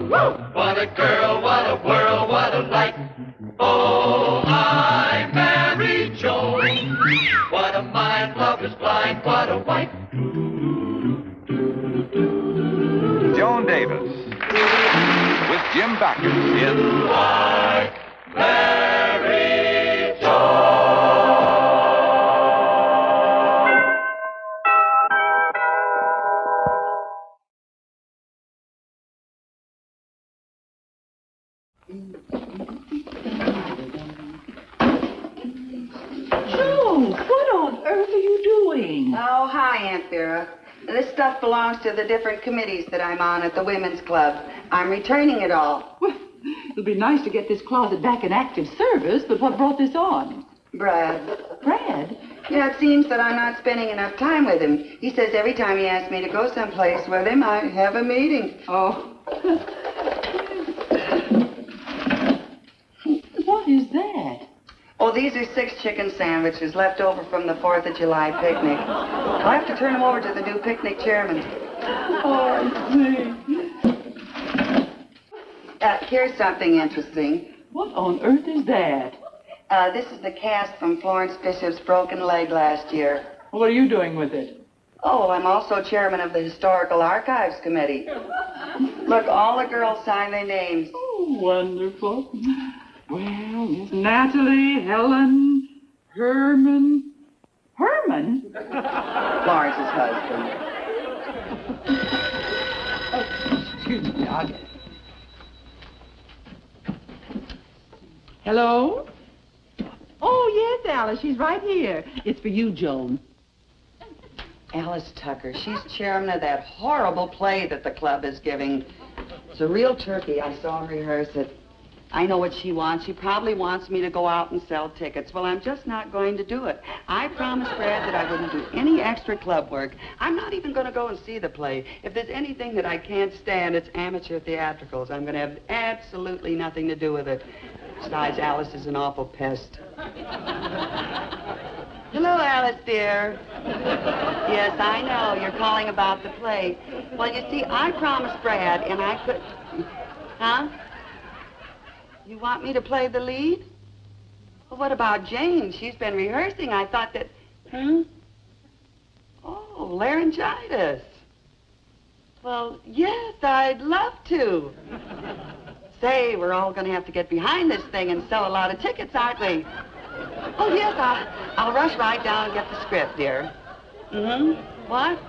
What a girl, what a world, what a light. Oh, I married Joan. What a mind, love is blind, what a wife. Joan Davis with Jim Backus in I married Joan. Joan, what on earth are you doing? Oh, hi, Aunt Vera. This stuff belongs to the different committees that I'm on at the Women's Club. I'm returning it all. Well, it'll be nice to get this closet back in active service, but what brought this on? Brad. Brad? Yeah, it seems that I'm not spending enough time with him. He says every time he asks me to go someplace with him, I have a meeting. Oh. What is that? Oh, these are 6 chicken sandwiches left over from the 4th of July picnic. I'll have to turn them over to the new picnic chairman. Oh, I see. Here's something interesting. What on earth is that? This is the cast from Florence Bishop's broken leg last year. What are you doing with it? Oh, I'm also chairman of the Historical Archives Committee. Look, all the girls sign their names. Oh, wonderful. Well, Miss Natalie, Helen, Herman. Herman? Lawrence's husband. Oh, excuse me, I'll get it. Hello? Oh, yes, Alice, she's right here. It's for you, Joan. Alice Tucker. She's chairman of that horrible play that the club is giving. It's a real turkey. I saw her rehearse it. I know what she wants. She probably wants me to go out and sell tickets. Well, I'm just not going to do it. I promised Brad that I wouldn't do any extra club work. I'm not even going to go and see the play. If there's anything that I can't stand, it's amateur theatricals. I'm going to have absolutely nothing to do with it. Besides, Alice is an awful pest. Hello, Alice, dear. Yes, I know. You're calling about the play. Well, you see, I promised Brad, and I could... Huh? You want me to play the lead? Well, what about Jane? She's been rehearsing. I thought that... Oh, laryngitis. Well, yes, I'd love to. Say, we're all going to have to get behind this thing and sell a lot of tickets, aren't we? Oh, yes, I'll rush right down and get the script, dear. What?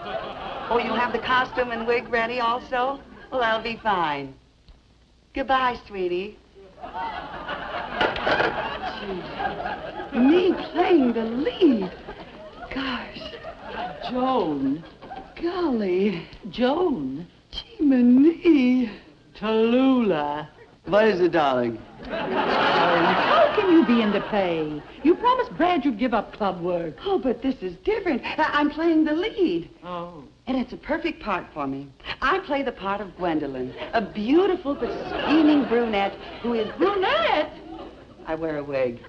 Oh, you have the costume and wig ready also? Well, that'll be fine. Goodbye, sweetie. Gee, me playing the lead. Gosh. Joan. Golly. Joan. Gee-many. Tallulah. What is it, darling? How can you be in the play? You promised Brad you'd give up club work. Oh, but this is different. I'm playing the lead. Oh. And it's a perfect part for me. I play the part of Gwendolyn, a beautiful but scheming brunette who is... Brunette? I wear a wig.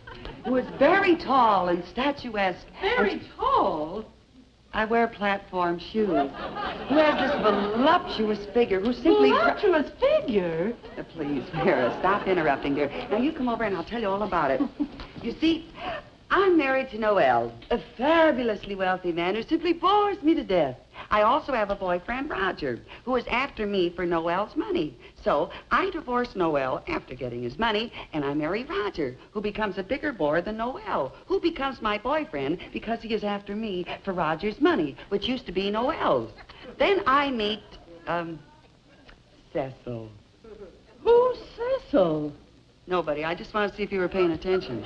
Who is very tall and statuesque. Very tall? I wear platform shoes. Who has this voluptuous figure who simply... Voluptuous figure? Please, Vera, stop interrupting, dear. Now, you come over and I'll tell you all about it. You see, I'm married to Noel, a fabulously wealthy man who simply bores me to death. I also have a boyfriend, Roger, who is after me for Noel's money. So I divorce Noel after getting his money, and I marry Roger, who becomes a bigger bore than Noel, who becomes my boyfriend because he is after me for Roger's money, which used to be Noel's. Then I meet, Cecil. Who's Cecil? Nobody. I just want to see if you were paying attention.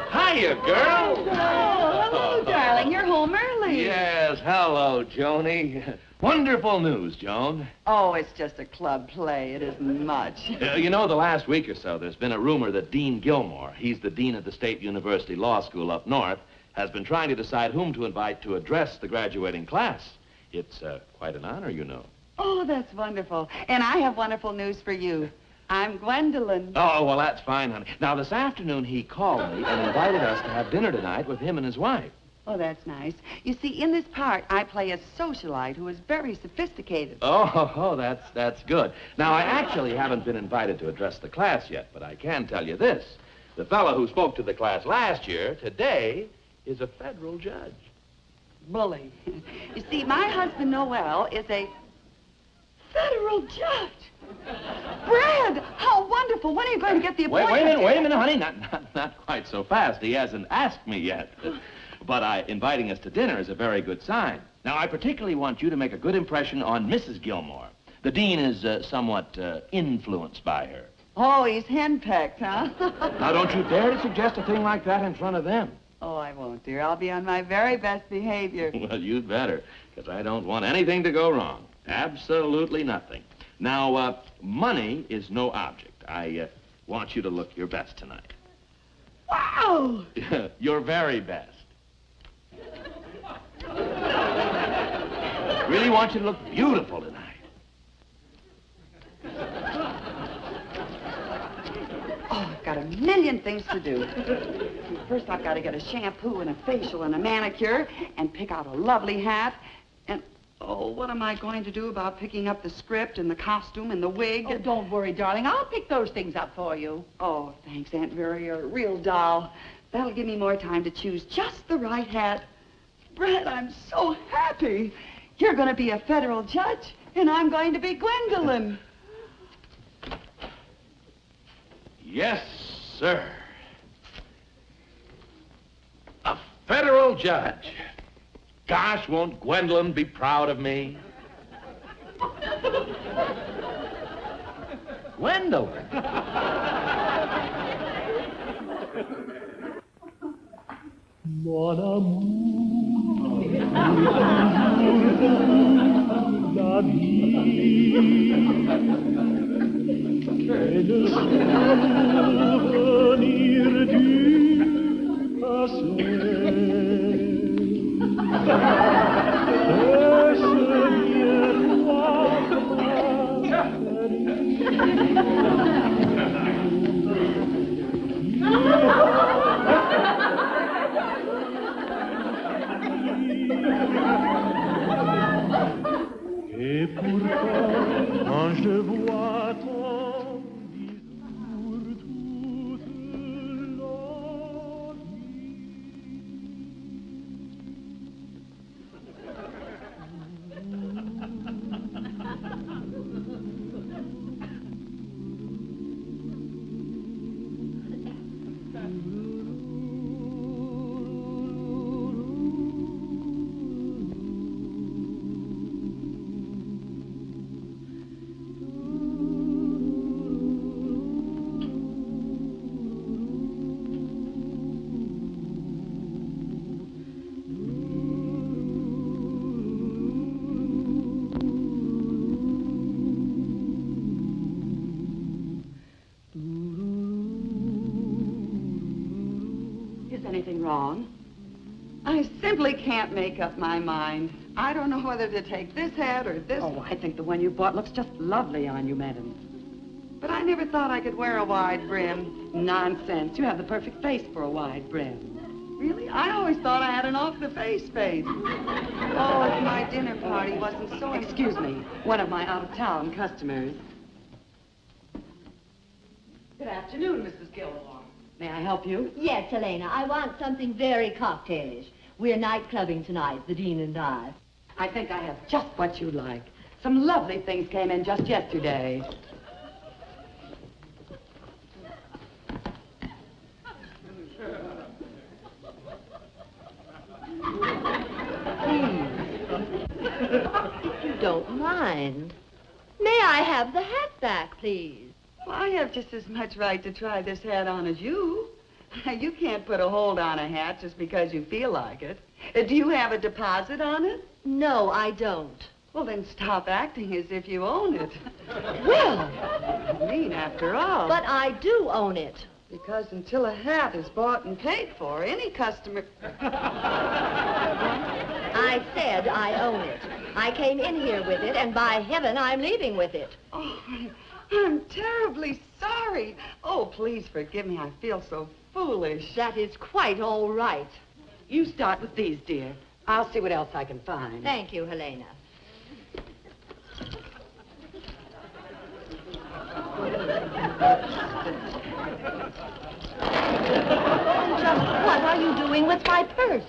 Hiya, girl. Oh, hello, darling. You're home early. Yes, hello, Joni. Wonderful news, Joan. Oh, it's just a club play. It isn't much. You know, the last week or so, there's been a rumor that Dean Gilmore, he's the dean of the State University Law School up north, has been trying to decide whom to invite to address the graduating class. It's quite an honor, you know. Oh, that's wonderful. And I have wonderful news for you. I'm Gwendolyn. Oh, well, that's fine, honey. Now, this afternoon, he called me and invited us to have dinner tonight with him and his wife. Oh, that's nice. You see, in this part, I play a socialite who is very sophisticated. Oh, that's good. Now, I actually haven't been invited to address the class yet, but I can tell you this. The fellow who spoke to the class last year, today, is a federal judge. Bully. You see, my husband, Noel, is a federal judge. Brad, how wonderful. When are you going to get the appointment? Wait a minute, honey. Not quite so fast. He hasn't asked me yet. But inviting us to dinner is a very good sign. Now, I particularly want you to make a good impression on Mrs. Gilmore. The dean is somewhat influenced by her. Oh, he's henpecked, huh? Now, don't you dare to suggest a thing like that in front of them. Oh, I won't, dear. I'll be on my very best behavior. Well, you'd better, because I don't want anything to go wrong. Absolutely nothing. Now, money is no object. I want you to look your best tonight. Wow! Your very best. Really want you to look beautiful tonight. Oh, I've got a million things to do. First, I've got to get a shampoo and a facial and a manicure and pick out a lovely hat. And, oh, what am I going to do about picking up the script and the costume and the wig? Oh, don't worry, darling. I'll pick those things up for you. Oh, thanks, Aunt Mary. You're a real doll. That'll give me more time to choose just the right hat. Brett, I'm so happy. You're going to be a federal judge, and I'm going to be Gwendolyn. Yes, sir. A federal judge. Gosh, won't Gwendolyn be proud of me? Gwendolyn. Mon amour, la vie, et le souvenir du passé. Et ce miroir et pourtant, quand je vois ton discours toute la Anything wrong? I simply can't make up my mind. I don't know whether to take this hat or this. Oh, I think the one you bought looks just lovely on you, madam. But I never thought I could wear a wide brim. Nonsense. You have the perfect face for a wide brim. Really? I always thought I had an off-the-face face. Oh, if my dinner party wasn't so... Excuse me. One of my out-of-town customers. Good afternoon, Mrs. Gilmore. May I help you? Yes, Helena. I want something very cocktailish. We're night clubbing tonight, the Dean and I. I think I have just what you like. Some lovely things came in just yesterday. If you don't mind, may I have the hat back, please? Well, I have just as much right to try this hat on as you. You can't put a hold on a hat just because you feel like it. Do you have a deposit on it? No, I don't. Well, then stop acting as if you own it. Well, I mean, after all. but I do own it. Because until a hat is bought and paid for, any customer... I said I own it. I came in here with it, and by heaven, I'm leaving with it. Oh, I'm terribly sorry. Oh, please forgive me. I feel so foolish. That is quite all right. You start with these, dear. I'll see what else I can find. Thank you, Helena. Just what are you doing with my purse?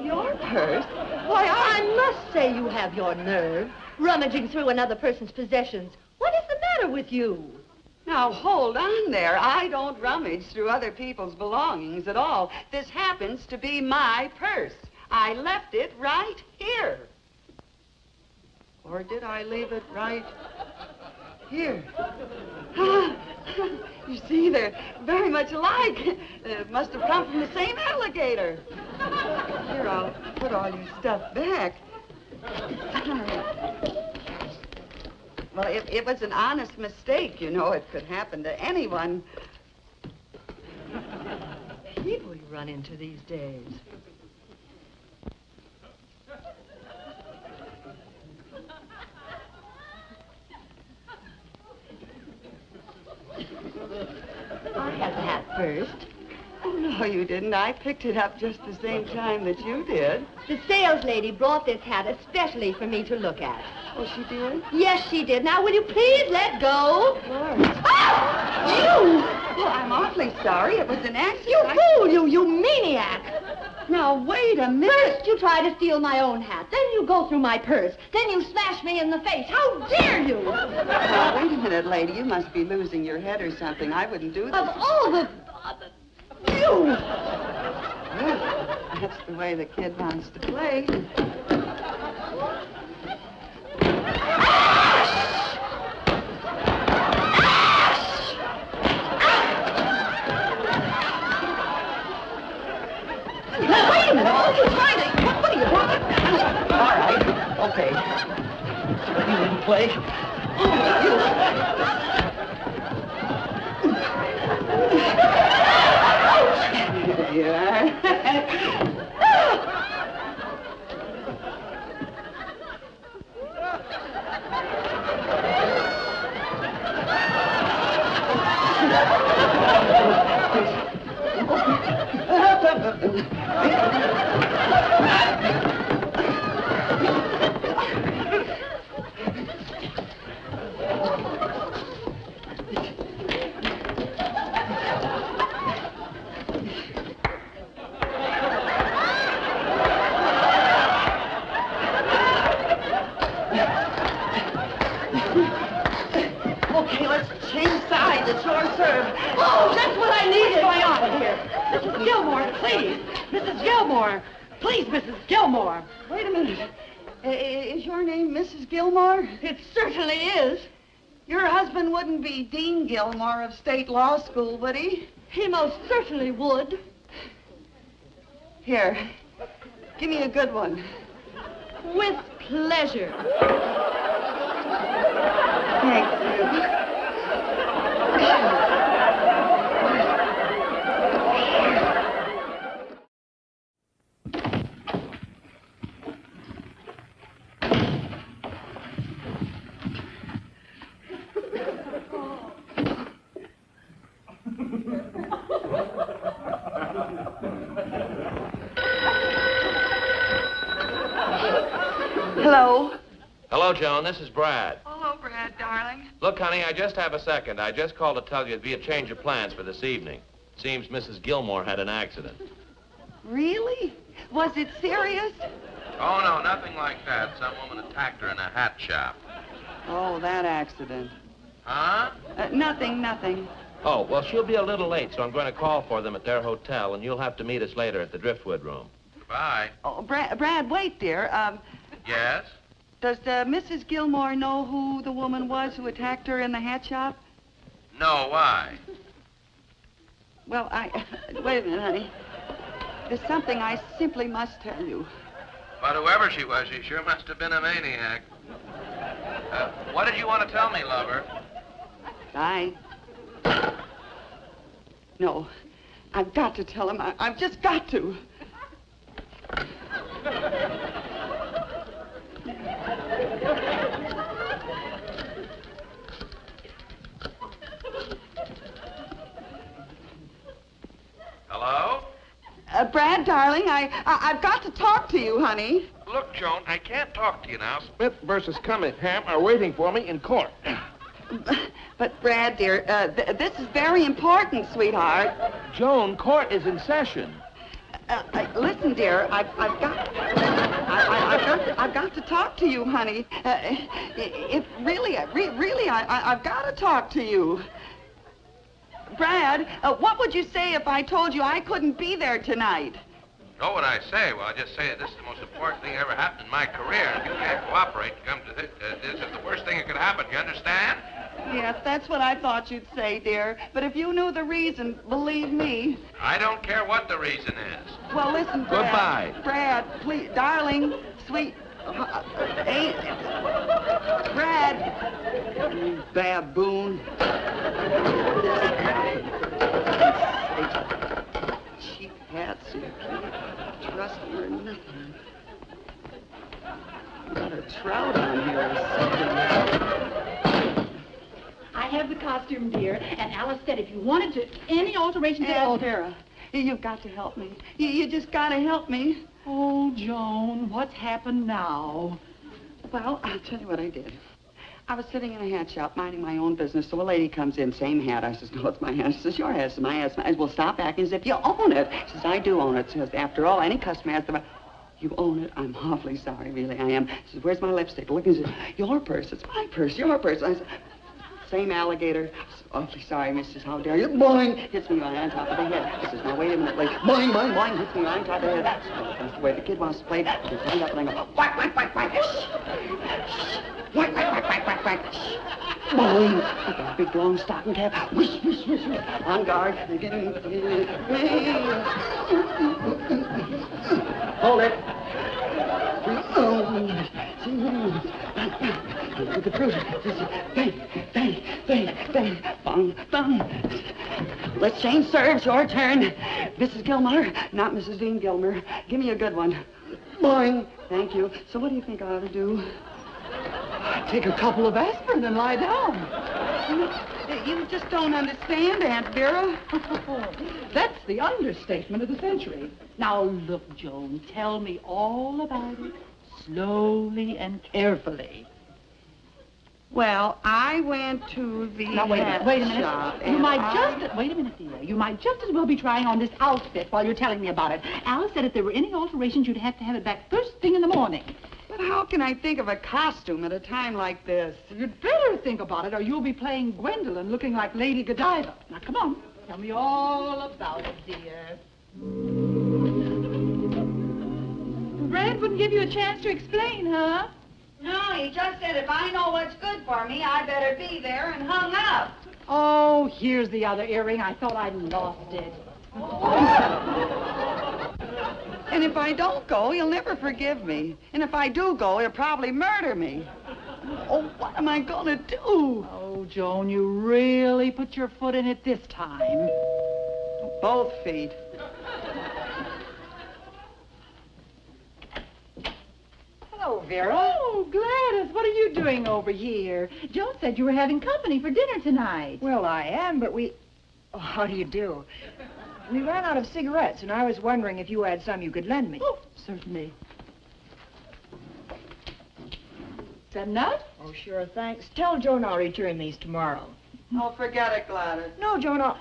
Your purse? Why, I must say you have your nerve, rummaging through another person's possessions. What is the matter with you? Now, hold on there. I don't rummage through other people's belongings at all. This happens to be my purse. I left it right here. Or did I leave it right here? You see, they're very much alike. It must have come from the same alligator. Here, I'll put all your stuff back. Well, it was an honest mistake, you know. It could happen to anyone. People you run into these days. I had the hat first. Oh, no, you didn't. I picked it up just the same time that you did. The sales lady brought this hat especially for me to look at. Oh, she did? Yes, she did. Now, will you please let go? Lord. Ah! You! Well, I'm awfully sorry. It was an accident. You fool, you maniac! Now, wait a minute. First, you try to steal my own hat. Then you go through my purse. Then you smash me in the face. How dare you? Now, wait a minute, lady. You must be losing your head or something. I wouldn't do this. Of all the... You! Well, that's the way the kid wants to play. Now, wait a minute. What are you trying to... What are you doing? All right. Okay. You wouldn't play? There you are. Okay, let's change sides. It's your serve. Oh, that's what I needed. What's going on here? Mrs. Gilmore, please. Mrs. Gilmore. Please, Mrs. Gilmore. Wait a minute. Is your name Mrs. Gilmore? It certainly is. Your husband wouldn't be Dean Gilmore of State Law School, would he? He most certainly would. Here, give me a good one. With pleasure. Thank you. Hello. Hello, Joan. This is Brad. Hello, Brad, darling. Look, honey, I just have a second. I just called to tell you it'd be a change of plans for this evening. Seems Mrs. Gilmore had an accident. Really? Was it serious? Oh, no, nothing like that. Some woman attacked her in a hat shop. Oh, that accident. Huh? Nothing. Oh, well, she'll be a little late, so I'm going to call for them at their hotel, and you'll have to meet us later at the Driftwood Room. Bye. Oh, Brad, wait, dear. Yes? Does Mrs. Gilmore know who the woman was who attacked her in the hat shop? No, why? Well, wait a minute, honey. There's something I simply must tell you. But whoever she was, she sure must have been a maniac. What did you want to tell me, lover? No, I've got to tell him. I've just got to. Hello? Brad, darling, I've got to talk to you, honey. Look, Joan, I can't talk to you now. Smith versus Cunningham are waiting for me in court. But, Brad, dear, this is very important, sweetheart. Joan, court is in session. Listen, dear, I've got to talk to you, honey. I've got to talk to you. Brad, what would you say if I told you I couldn't be there tonight? Know what I say? Well, I just say that this is the most important thing that ever happened in my career. If you can't cooperate and come to this, this is the worst thing that could happen. You understand? Yes, that's what I thought you'd say, dear. But if you knew the reason, believe me. I don't care what the reason is. Well, listen, Brad. Goodbye. Brad, please, darling, sweet. Brad. You baboon. Cheap hats, you can't trust me or nothing. Got a trout on here or something. I have the costume, dear, and Alice said if you wanted to, any alterations at all. Vera, you've got to help me. You just got to help me. Oh, Joan, what's happened now? Well, I'll tell you what I did. I was sitting in a hat shop minding my own business, so a lady comes in, same hat. I says, no, it's my hat. She says, your hat. It's my hat. Well, stop acting as if you own it. She says, I do own it. She says, after all, any customer has the right. You own it. I'm awfully sorry, really, I am. She says, where's my lipstick? Look, and she says, your purse. It's my purse, your purse. I said, same alligator. Awfully sorry, Mrs. How dare you? Boing! Hits me right on top of the head. I says, now wait a minute, like, boing, boing, boing, hits me right on top of the head. So that's the way the kid wants to play. I just hang up and I go, whack, whack, whack, whack. Whack, whack, whack, whack, whack, whack. Boing! I got a big long stocking cap. Whoosh, whoosh, whoosh, whoosh. On guard. Hold it. The proof. Bang, bang, bang, bang, bang, bang. Let's change serves. Your turn. Mrs. Gilmore, not Mrs. Dean Gilmer. Give me a good one. Boing. Thank you. So what do you think I ought to do? Take a couple of aspirin and lie down. You just don't understand, Aunt Vera. That's the understatement of the century. Now, look, Joan, tell me all about it, slowly and carefully. Well, I went to the Now, wait a minute. wait a minute, dear. You might just as well be trying on this outfit while you're telling me about it. Alice said if there were any alterations, you'd have to have it back first thing in the morning. But how can I think of a costume at a time like this? You'd better think about it, or you'll be playing Gwendolyn looking like Lady Godiva. Now, come on. Tell me all about it, dear. Brad wouldn't give you a chance to explain, huh? No, he just said if I know what's good for me, I better be there, and hung up. Oh, here's the other earring. I thought I'd lost it. And if I don't go, he'll never forgive me. And if I do go, he'll probably murder me. Oh, what am I gonna do? Oh, Joan, you really put your foot in it this time. Both feet. Hello, Vera. Oh, Gladys, what are you doing over here? Joan said you were having company for dinner tonight. Well, I am, but we... Oh, how do you do? We ran out of cigarettes, and I was wondering if you had some you could lend me. Oh, certainly. Is that enough? Oh, sure, thanks. Tell Joan I'll return these tomorrow. Oh, forget it, Gladys. No, Joan,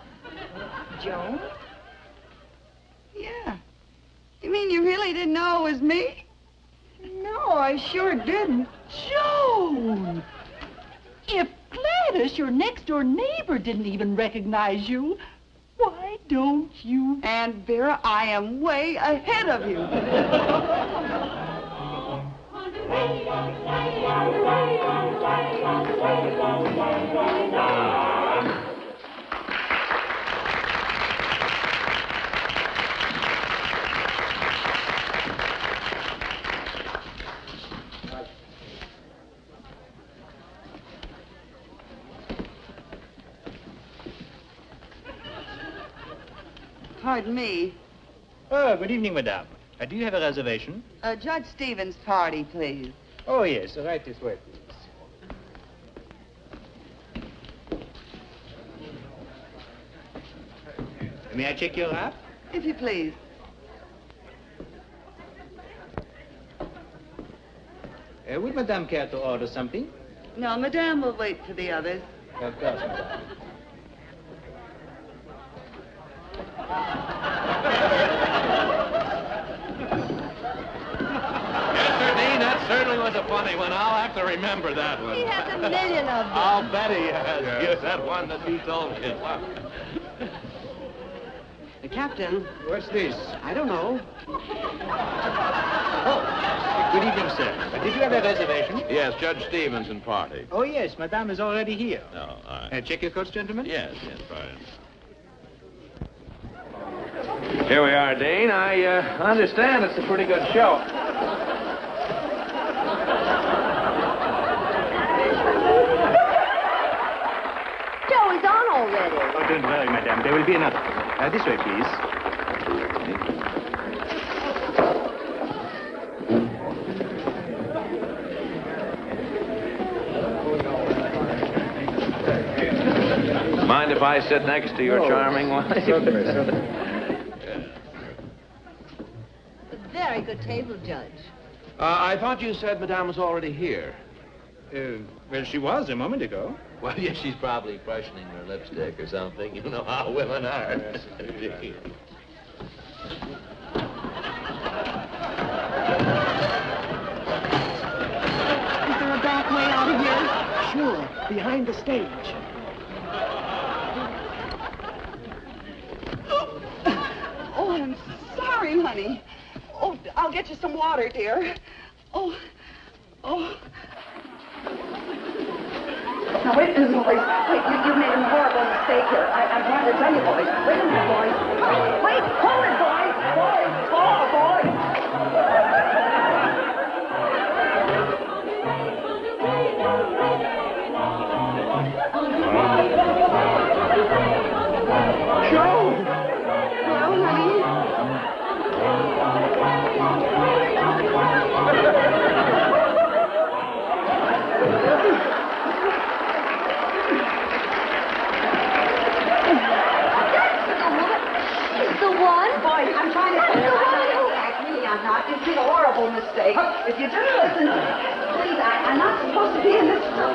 Joan? Yeah. You mean you really didn't know it was me? No, I sure didn't. Joan! If Gladys, your next-door neighbor, didn't even recognize you, why don't you... And, Vera, I am way ahead of you. Pardon me. Oh, good evening, madame. Do you have a reservation? Judge Stevens' party, please. Oh, yes. Right this way, please. May I check your wrap? If you please. Would Madame care to order something? No, Madame will wait for the others. Of course, Madame. Yes, sir, Dean, that certainly was a funny one. I'll have to remember that one. He has a million of them. I'll bet he has. Yes, that one that you told me. Captain, What's this? I don't know. Oh, good evening, sir. Did you have a reservation? Yes, Judge Stevenson party. Oh, yes, Madame is already here. Oh, all right. Check your coats, gentlemen. Yes, fine. Here we are, Dean. I understand it's a pretty good show. Joe is on already. Oh, don't worry, Madame. There will be another. This way, please. Mind if I sit next to your charming wife? Certainly, certainly. A very good table, Judge. I thought you said Madame was already here. Well, she was a moment ago. Well, yes, she's probably freshening her lipstick or something. You know how women are. Is there a back way out of here? Sure, behind the stage. Oh, I'm sorry, honey. Oh, I'll get you some water, dear. Oh. Now, wait a minute, boys. Wait, you've made a horrible mistake here. I'm trying to tell you, boys. Wait a minute, boys. Wait, hold it, boys. Boys. Joe! Well, honey. Boys, I'm trying to tell you, I'm not. It's been a horrible mistake. If you just listen, please, I'm not supposed to be in this. No,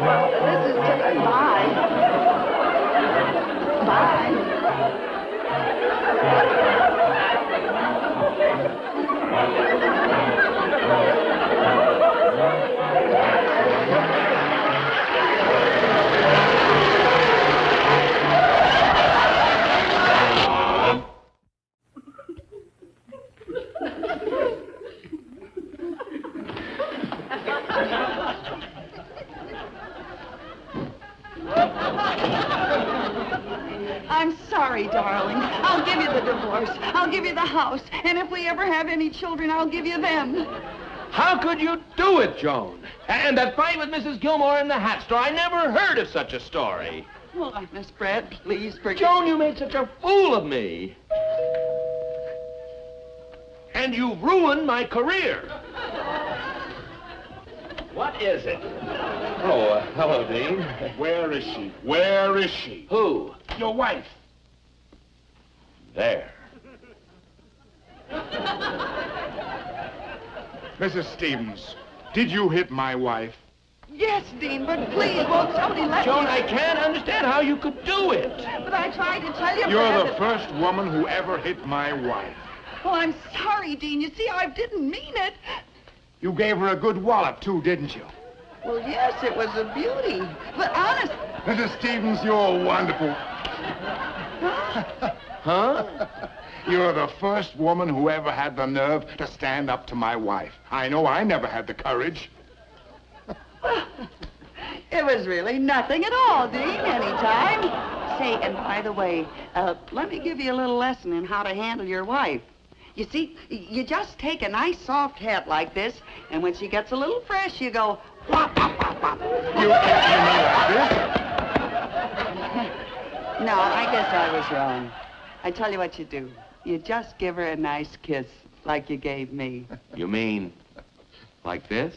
well, this is bye. Bye. I'm sorry, darling. I'll give you the divorce. I'll give you the house. And if we ever have any children, I'll give you them. How could you do it, Joan? And that fight with Mrs. Gilmore in the hat store, I never heard of such a story. Oh, Miss Brett, please forgive Joan, you made such a fool of me. And you ruined my career. What is it? Oh, hello, Dean. Where is she? Where is she? Who? Your wife. There. Mrs. Stevens, did you hit my wife? Yes, Dean, but please, won't somebody let Joan, me... I can't understand how you could do it. But I tried to tell you... You're Brett, the first woman who ever hit my wife. Well, I'm sorry, Dean. You see, I didn't mean it. You gave her a good wallop, too, didn't you? Well, yes, it was a beauty. But honest... Mrs. Stevens, you're wonderful. Huh? You're the first woman who ever had the nerve to stand up to my wife. I know I never had the courage. It was really nothing at all, Dean, anytime. Say, and by the way, let me give you a little lesson in how to handle your wife. You see, you just take a nice soft hat like this, and when she gets a little fresh, you go, whop, whop, whop, whop. You answer me like this? No, I guess I was wrong. I tell you what you do. You just give her a nice kiss, like you gave me. You mean like this?